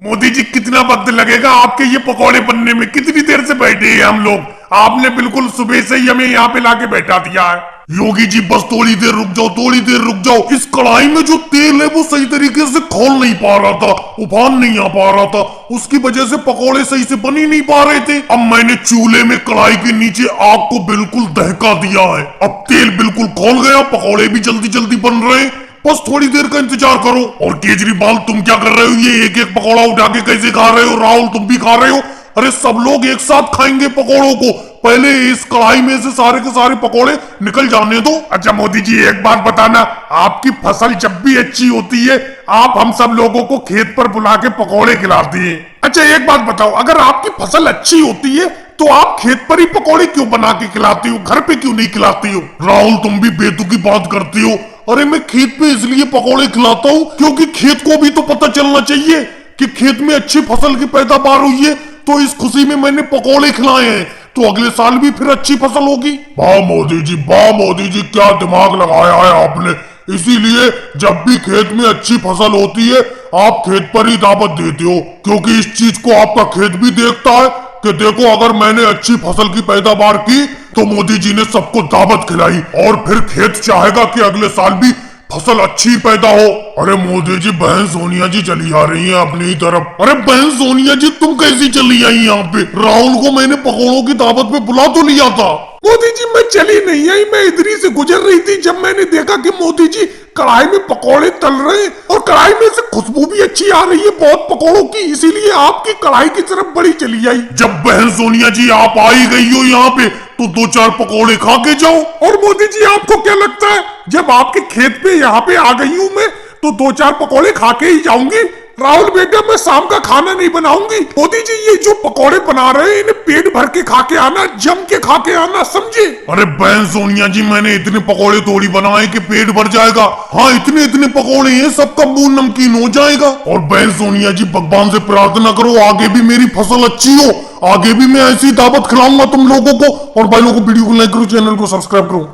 मोदी जी कितना वक्त लगेगा आपके ये पकौड़े बनने में? कितनी देर से बैठे हैं हम लोग? आपने बिल्कुल सुबह से ही हमें यहाँ पे लाके बैठा दिया है। योगी जी बस थोड़ी देर रुक जाओ, थोड़ी देर रुक जाओ। इस कढ़ाई में जो तेल है वो सही तरीके से खोल नहीं पा रहा था, उफान नहीं आ पा रहा था, उसकी वजह से पकौड़े सही से बन ही नहीं पा रहे थे। अब मैंने चूल्हे में कढ़ाई के नीचे आग को बिल्कुल दहका दिया है। अब तेल बिल्कुल खोल गया, पकौड़े भी जल्दी जल्दी बन रहे हैं। बस थोड़ी देर का इंतजार करो। और केजरीवाल तुम क्या कर रहे हो? ये एक एक पकौड़ा उठा के कैसे खा रहे हो? राहुल तुम भी खा रहे हो? अरे सब लोग एक साथ खाएंगे पकौड़ों को। पहले इस कढ़ाई में से सारे के सारे पकौड़े निकल जाने दो। अच्छा मोदी जी एक बात बताना, आपकी फसल जब भी अच्छी होती है आप हम सब लोगों को खेत पर बुला के पकौड़े खिलाती हैं। अच्छा एक बात बताओ, अगर आपकी फसल अच्छी होती है तो आप खेत पर ही पकौड़े क्यों बना के खिलाती हो? घर पे क्यों नहीं खिलाती हो? राहुल तुम भी बेतुकी बात करती हो। अरे मैं खेत पे इसलिए पकौड़े खिलाता हूँ क्योंकि खेत को भी तो पता चलना चाहिए कि खेत में अच्छी फसल की पैदावार हुई है, तो इस खुशी में मैंने पकौड़े खिलाए हैं, तो अगले साल भी फिर अच्छी फसल होगी। वाह मोदी जी, वाह मोदी जी, क्या दिमाग लगाया है आपने। इसीलिए जब भी खेत में अच्छी फसल होती है आप खेत पर ही दावत देते हो, क्योंकि इस चीज को आपका खेत भी देखता है कि देखो अगर मैंने अच्छी फसल की पैदावार की तो मोदी जी ने सबको दावत खिलाई, और फिर खेत चाहेगा कि अगले साल भी फसल अच्छी पैदा हो। अरे मोदी जी, बहन सोनिया जी चली आ रही है अपनी तरफ। अरे बहन सोनिया जी तुम कैसी चली आई यहाँ पे? राहुल को मैंने पकौड़ों की दावत पे बुला तो लिया था। मोदी जी मैं चली नहीं आई, मैं इधर ही से गुजर रही थी जब मैंने देखा कि मोदी जी कढ़ाई में पकौड़े तल रहे हैं और कढ़ाई में से खुशबू भी अच्छी आ रही है बहुत पकौड़ों की, इसीलिए आपकी कढ़ाई की तरफ बड़ी चली आई। जब बहन सोनिया जी आप आई गई हो यहाँ पे तो दो चार पकौड़े खा के जाओ। और मोदी जी आपको क्या लगता है जब आपके खेत पे यहाँ पे आ गई हूँ मैं तो दो चार पकौड़े खा के ही जाऊंगी? राहुल बेटा मैं शाम का खाना नहीं बनाऊंगी। मोदी जी ये जो पकौड़े बना रहे हैं इन्हें पेट भर के खा के आना, जम के खा के आना, समझे? अरे बहन सोनिया जी मैंने इतने पकौड़े थोड़ी बनाए कि पेट भर जाएगा। हाँ इतने इतने पकौड़े हैं सबका मुंह नमकीन हो जाएगा। और बहन सोनिया जी भगवान से प्रार्थना करो आगे भी मेरी फसल अच्छी हो, आगे भी मैं ऐसी दावत खिलाऊंगा तुम लोगों को। और भाई लोगों को वीडियो को लाइक करो, चैनल को सब्सक्राइब करो।